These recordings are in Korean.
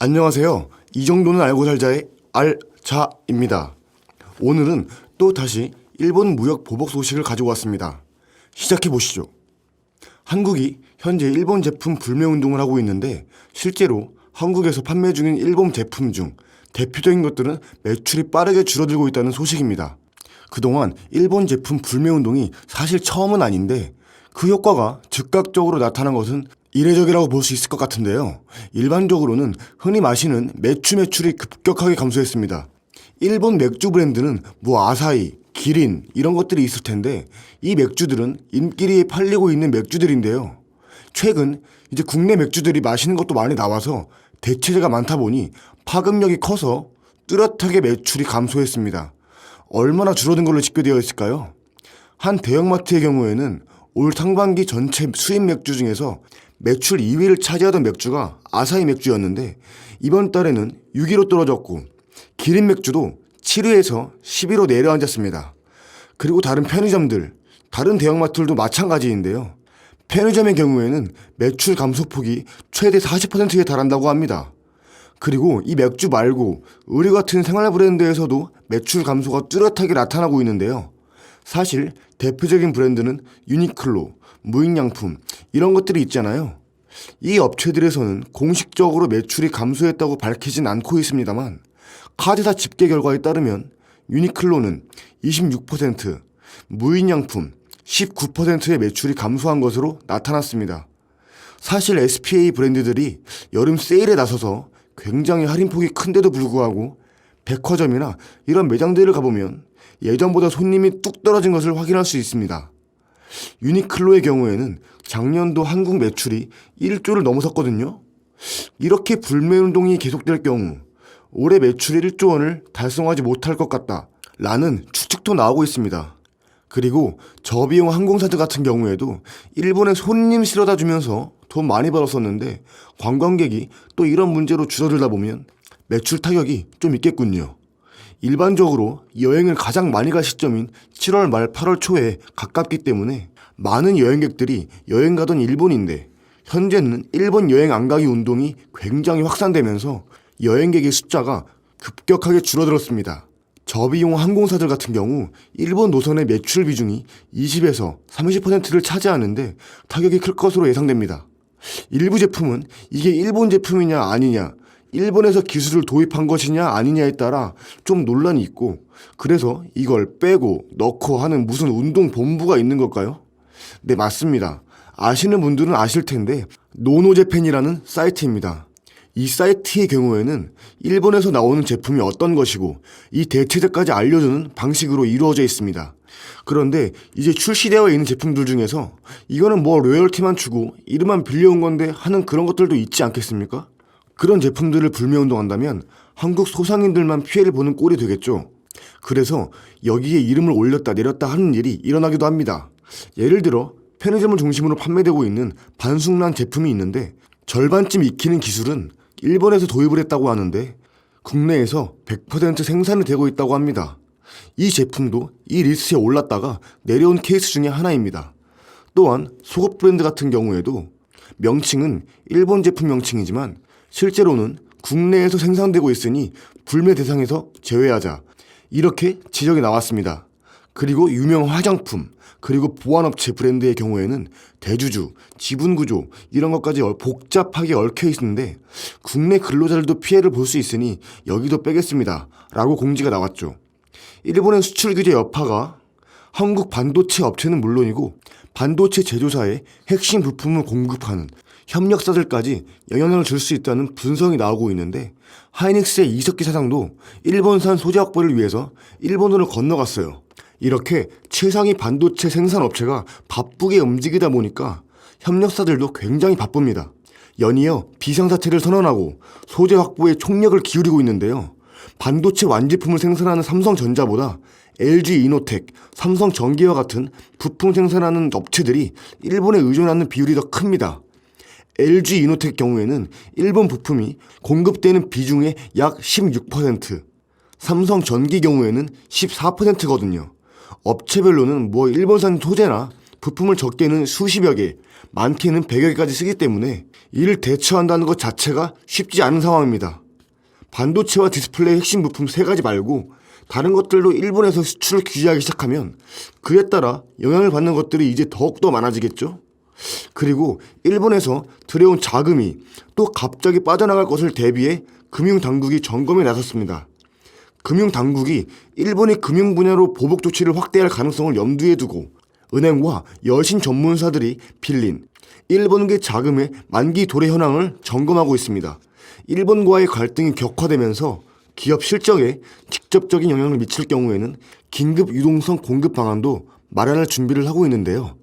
안녕하세요. 이 정도는 알고 살자의 알자입니다. 오늘은 또 다시 일본 무역 보복 소식을 가지고 왔습니다. 시작해 보시죠. 한국이 현재 일본 제품 불매 운동을 하고 있는데 실제로 한국에서 판매 중인 일본 제품 중 대표적인 것들은 매출이 빠르게 줄어들고 있다는 소식입니다. 그동안 일본 제품 불매 운동이 사실 처음은 아닌데 그 효과가 즉각적으로 나타난 것은 이례적이라고 볼 수 있을 것 같은데요. 일반적으로는 흔히 마시는 매출이 급격하게 감소했습니다. 일본 맥주 브랜드는 아사히, 기린 이런 것들이 있을 텐데 이 맥주들은 인기리에 팔리고 있는 맥주들인데요. 최근 이제 국내 맥주들이 마시는 것도 많이 나와서 대체재가 많다 보니 파급력이 커서 뚜렷하게 매출이 감소했습니다. 얼마나 줄어든 걸로 집계되어 있을까요? 한 대형마트의 경우에는 올 상반기 전체 수입 맥주 중에서 매출 2위를 차지하던 맥주가 아사히 맥주였는데 이번 달에는 6위로 떨어졌고 기린 맥주도 7위에서 10위로 내려앉았습니다. 그리고 다른 편의점들, 다른 대형마트들도 마찬가지인데요. 편의점의 경우에는 매출 감소폭이 최대 40%에 달한다고 합니다. 그리고 이 맥주 말고 의류 같은 생활 브랜드에서도 매출 감소가 뚜렷하게 나타나고 있는데요. 사실 대표적인 브랜드는 유니클로, 무인양품 이런 것들이 있잖아요. 이 업체들에서는 공식적으로 매출이 감소했다고 밝히진 않고 있습니다만 카드사 집계 결과에 따르면 유니클로는 26%, 무인양품 19%의 매출이 감소한 것으로 나타났습니다. 사실 SPA 브랜드들이 여름 세일에 나서서 굉장히 할인폭이 큰데도 불구하고 백화점이나 이런 매장들을 가보면 예전보다 손님이 뚝 떨어진 것을 확인할 수 있습니다. 유니클로의 경우에는 작년도 한국 매출이 1조를 넘어섰거든요. 이렇게 불매운동이 계속될 경우 올해 매출 1조 원을 달성하지 못할 것 같다 라는 추측도 나오고 있습니다. 그리고 저비용 항공사들 같은 경우에도 일본에 손님 실어다 주면서 돈 많이 벌었었는데 관광객이 또 이런 문제로 줄어들다 보면 매출 타격이 좀 있겠군요. 일반적으로 여행을 가장 많이 갈 시점인 7월 말 8월 초에 가깝기 때문에 많은 여행객들이 여행 가던 일본인데 현재는 일본 여행 안 가기 운동이 굉장히 확산되면서 여행객의 숫자가 급격하게 줄어들었습니다. 저비용 항공사들 같은 경우 일본 노선의 매출 비중이 20에서 30%를 차지하는데 타격이 클 것으로 예상됩니다. 일부 제품은 이게 일본 제품이냐 아니냐, 일본에서 기술을 도입한 것이냐 아니냐에 따라 좀 논란이 있고 그래서 이걸 빼고 넣고 하는 무슨 운동 본부가 있는 걸까요? 네, 맞습니다. 아시는 분들은 아실 텐데 노노재팬이라는 사이트입니다. 이 사이트의 경우에는 일본에서 나오는 제품이 어떤 것이고 이 대체재까지 알려주는 방식으로 이루어져 있습니다. 그런데 이제 출시되어 있는 제품들 중에서 이거는 로열티만 주고 이름만 빌려온 건데 하는 그런 것들도 있지 않겠습니까? 그런 제품들을 불매운동한다면 한국 소상인들만 피해를 보는 꼴이 되겠죠. 그래서 여기에 이름을 올렸다 내렸다 하는 일이 일어나기도 합니다. 예를 들어 편의점을 중심으로 판매되고 있는 반숙란 제품이 있는데 절반쯤 익히는 기술은 일본에서 도입을 했다고 하는데 국내에서 100% 생산이 되고 있다고 합니다. 이 제품도 이 리스트에 올랐다가 내려온 케이스 중에 하나입니다. 또한 속옷 브랜드 같은 경우에도 명칭은 일본 제품 명칭이지만 실제로는 국내에서 생산되고 있으니 불매 대상에서 제외하자 이렇게 지적이 나왔습니다. 그리고 유명 화장품 그리고 보안업체 브랜드의 경우에는 대주주, 지분구조 이런 것까지 복잡하게 얽혀 있는데 국내 근로자들도 피해를 볼 수 있으니 여기도 빼겠습니다 라고 공지가 나왔죠. 일본의 수출 규제 여파가 한국 반도체 업체는 물론이고 반도체 제조사에 핵심 부품을 공급하는 협력사들까지 영향을 줄 수 있다는 분석이 나오고 있는데 하이닉스의 이석기 사장도 일본산 소재 확보를 위해서 일본으로 건너갔어요. 이렇게 최상위 반도체 생산 업체가 바쁘게 움직이다 보니까 협력사들도 굉장히 바쁩니다. 연이어 비상사태를 선언하고 소재 확보에 총력을 기울이고 있는데요. 반도체 완제품을 생산하는 삼성전자보다 LG이노텍, 삼성전기와 같은 부품 생산하는 업체들이 일본에 의존하는 비율이 더 큽니다. LG이노텍 경우에는 일본 부품이 공급되는 비중의 약 16%, 삼성전기 경우에는 14%거든요. 업체별로는 일본산 소재나 부품을 적게는 수십여 개, 많게는 100여 개까지 쓰기 때문에 이를 대처한다는 것 자체가 쉽지 않은 상황입니다. 반도체와 디스플레이 핵심 부품 3가지 말고 다른 것들도 일본에서 수출을 규제하기 시작하면 그에 따라 영향을 받는 것들이 이제 더욱더 많아지겠죠? 그리고 일본에서 들여온 자금이 또 갑자기 빠져나갈 것을 대비해 금융당국이 점검에 나섰습니다. 금융당국이 일본이 금융 분야로 보복 조치를 확대할 가능성을 염두에 두고 은행과 여신 전문사들이 빌린 일본계 자금의 만기 도래 현황을 점검하고 있습니다. 일본과의 갈등이 격화되면서 기업 실적에 직접적인 영향을 미칠 경우에는 긴급 유동성 공급 방안도 마련할 준비를 하고 있는데요.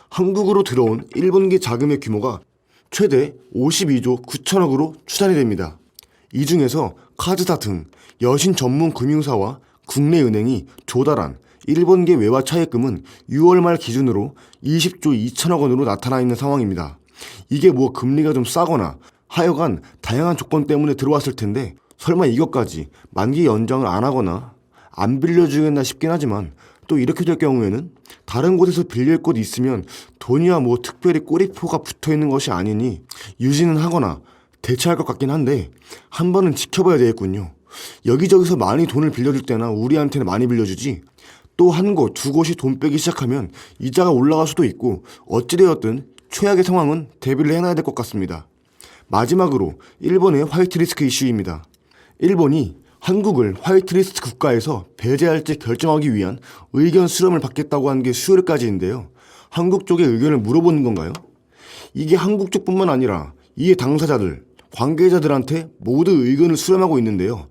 한국으로 들어온 일본계 자금의 규모가 최대 52조 9천억으로 추산이 됩니다. 이 중에서 카드사 등 여신 전문 금융사와 국내 은행이 조달한 일본계 외화 차입금은 6월 말 기준으로 20조 2천억 원으로 나타나 있는 상황입니다. 이게 뭐 금리가 좀 싸거나 하여간 다양한 조건 때문에 들어왔을 텐데 설마 이것까지 만기 연장을 안 하거나 안 빌려주겠나 싶긴 하지만 또 이렇게 될 경우에는 다른 곳에서 빌릴 곳 있으면 돈이야 뭐 특별히 꼬리표가 붙어있는 것이 아니니 유지는 하거나 대처할 것 같긴 한데 한 번은 지켜봐야 되겠군요. 여기저기서 많이 돈을 빌려줄 때나 우리한테는 많이 빌려주지 또 한 곳, 두 곳이 돈 빼기 시작하면 이자가 올라갈 수도 있고 어찌되었든 최악의 상황은 대비를 해놔야 될 것 같습니다. 마지막으로 일본의 화이트리스크 이슈입니다. 일본이 한국을 화이트리스트 국가에서 배제할지 결정하기 위한 의견 수렴을 받겠다고 한 게 수요일까지인데요. 한국 쪽의 의견을 물어보는 건가요? 이게 한국 쪽뿐만 아니라 이해 당사자들, 관계자들한테 모두 의견을 수렴하고 있는데요.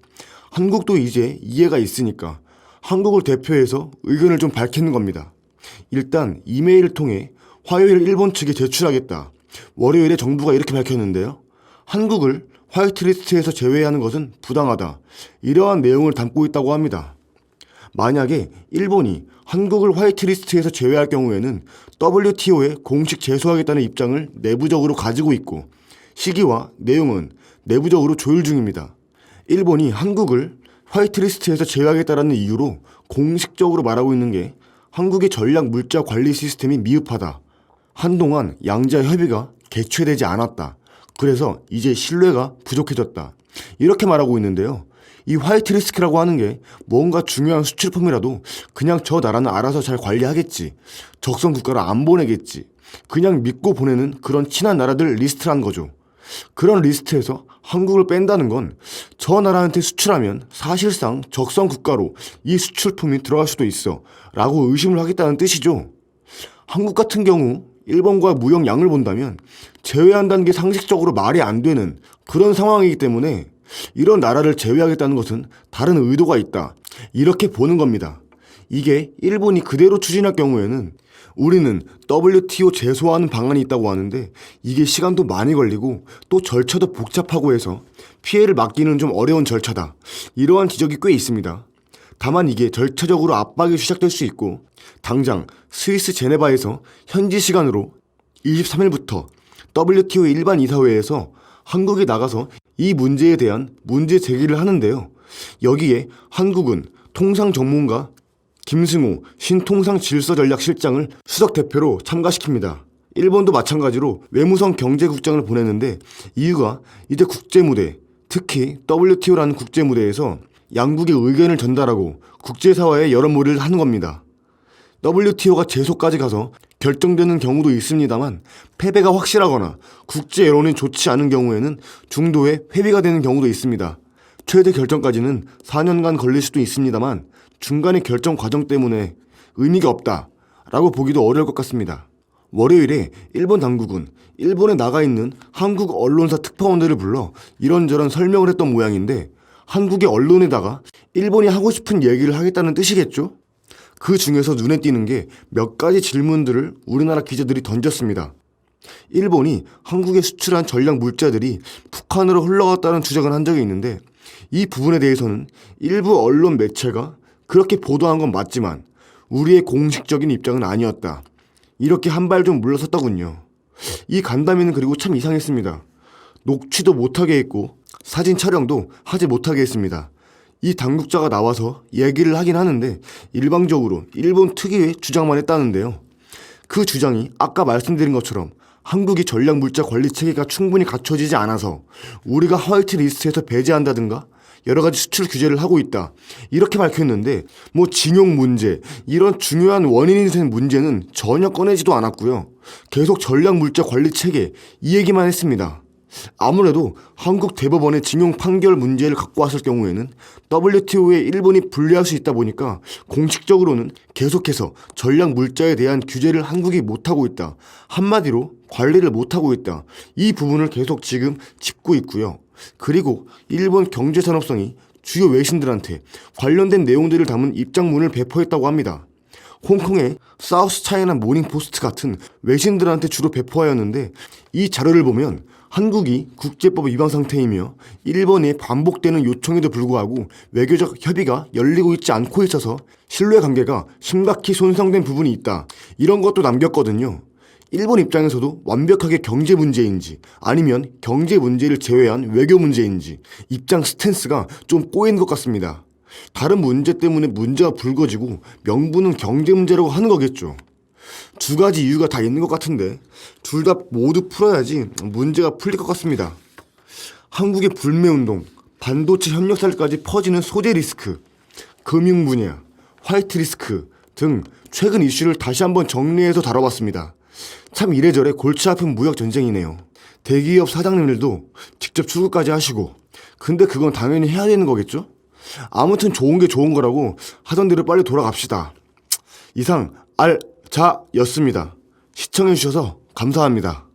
한국도 이제 이해가 있으니까 한국을 대표해서 의견을 좀 밝히는 겁니다. 일단 이메일을 통해 화요일 일본 측에 제출하겠다. 월요일에 정부가 이렇게 밝혔는데요. 한국을 화이트리스트에서 제외하는 것은 부당하다. 이러한 내용을 담고 있다고 합니다. 만약에 일본이 한국을 화이트리스트에서 제외할 경우에는 WTO에 공식 제소하겠다는 입장을 내부적으로 가지고 있고 시기와 내용은 내부적으로 조율 중입니다. 일본이 한국을 화이트리스트에서 제외하겠다는 이유로 공식적으로 말하고 있는 게 한국의 전략 물자 관리 시스템이 미흡하다. 한동안 양자 협의가 개최되지 않았다. 그래서 이제 신뢰가 부족해졌다. 이렇게 말하고 있는데요. 이 화이트리스트라고 하는 게 뭔가 중요한 수출품이라도 그냥 저 나라는 알아서 잘 관리하겠지. 적성 국가로 안 보내겠지. 그냥 믿고 보내는 그런 친한 나라들 리스트란 거죠. 그런 리스트에서 한국을 뺀다는 건 저 나라한테 수출하면 사실상 적성 국가로 이 수출품이 들어갈 수도 있어 라고 의심을 하겠다는 뜻이죠. 한국 같은 경우 일본과 무역량을 본다면 제외한다는 게 상식적으로 말이 안 되는 그런 상황이기 때문에 이런 나라를 제외하겠다는 것은 다른 의도가 있다. 이렇게 보는 겁니다. 이게 일본이 그대로 추진할 경우에는 우리는 WTO 제소하는 방안이 있다고 하는데 이게 시간도 많이 걸리고 또 절차도 복잡하고 해서 피해를 막기는 좀 어려운 절차다. 이러한 지적이 꽤 있습니다. 다만 이게 절차적으로 압박이 시작될 수 있고 당장 스위스 제네바에서 현지 시간으로 23일부터 WTO 일반 이사회에서 한국이 나가서 이 문제에 대한 문제 제기를 하는데요. 여기에 한국은 통상 전문가 김승호 신통상질서전략실장을 수석 대표로 참가시킵니다. 일본도 마찬가지로 외무성 경제국장을 보내는데 이유가 이제 국제무대, 특히 WTO라는 국제무대에서 양국의 의견을 전달하고 국제사회에 여론몰이를 하는 겁니다. WTO가 제소까지 가서 결정되는 경우도 있습니다만 패배가 확실하거나 국제 여론이 좋지 않은 경우에는 중도에 회비가 되는 경우도 있습니다. 최대 결정까지는 4년간 걸릴 수도 있습니다만 중간의 결정 과정 때문에 의미가 없다라고 보기도 어려울 것 같습니다. 월요일에 일본 당국은 일본에 나가 있는 한국 언론사 특파원들을 불러 이런저런 설명을 했던 모양인데 한국의 언론에다가 일본이 하고 싶은 얘기를 하겠다는 뜻이겠죠? 그 중에서 눈에 띄는 게 몇 가지 질문들을 우리나라 기자들이 던졌습니다. 일본이 한국에 수출한 전략 물자들이 북한으로 흘러갔다는 주장을 한 적이 있는데 이 부분에 대해서는 일부 언론 매체가 그렇게 보도한 건 맞지만 우리의 공식적인 입장은 아니었다. 이렇게 한 발 좀 물러섰더군요. 이 간담회는 그리고 참 이상했습니다. 녹취도 못하게 했고 사진 촬영도 하지 못하게 했습니다. 이 당국자가 나와서 얘기를 하긴 하는데 일방적으로 일본 특유의 주장만 했다는데요. 그 주장이 아까 말씀드린 것처럼 한국이 전략물자 관리 체계가 충분히 갖춰지지 않아서 우리가 화이트 리스트에서 배제한다든가 여러 가지 수출 규제를 하고 있다, 이렇게 밝혔는데 뭐 징용 문제, 이런 중요한 원인이 된 문제는 전혀 꺼내지도 않았고요. 계속 전략물자 관리 체계 이 얘기만 했습니다. 아무래도 한국 대법원의 징용 판결 문제를 갖고 왔을 경우에는 WTO에 일본이 불리할 수 있다 보니까 공식적으로는 계속해서 전략 물자에 대한 규제를 한국이 못하고 있다, 한마디로 관리를 못하고 있다, 이 부분을 계속 지금 짚고 있고요. 그리고 일본 경제산업성이 주요 외신들한테 관련된 내용들을 담은 입장문을 배포했다고 합니다. 홍콩의 사우스 차이나 모닝포스트 같은 외신들한테 주로 배포하였는데, 이 자료를 보면 한국이 국제법 위반 상태이며 일본의 반복되는 요청에도 불구하고 외교적 협의가 열리고 있지 않고 있어서 신뢰관계가 심각히 손상된 부분이 있다, 이런 것도 남겼거든요. 일본 입장에서도 완벽하게 경제 문제인지 아니면 경제 문제를 제외한 외교 문제인지 입장 스탠스가 좀 꼬인 것 같습니다. 다른 문제 때문에 문제가 불거지고 명분은 경제 문제라고 하는 거겠죠. 두 가지 이유가 다 있는 것 같은데 둘 다 모두 풀어야지 문제가 풀릴 것 같습니다. 한국의 불매운동, 반도체 협력사까지 퍼지는 소재 리스크, 금융 분야, 화이트 리스크 등 최근 이슈를 다시 한번 정리해서 다뤄봤습니다. 참 이래저래 골치 아픈 무역 전쟁이네요. 대기업 사장님들도 직접 출국까지 하시고, 근데 그건 당연히 해야 되는 거겠죠? 아무튼 좋은 게 좋은 거라고 하던 대로 빨리 돌아갑시다. 이상 알자였습니다. 시청해주셔서 감사합니다.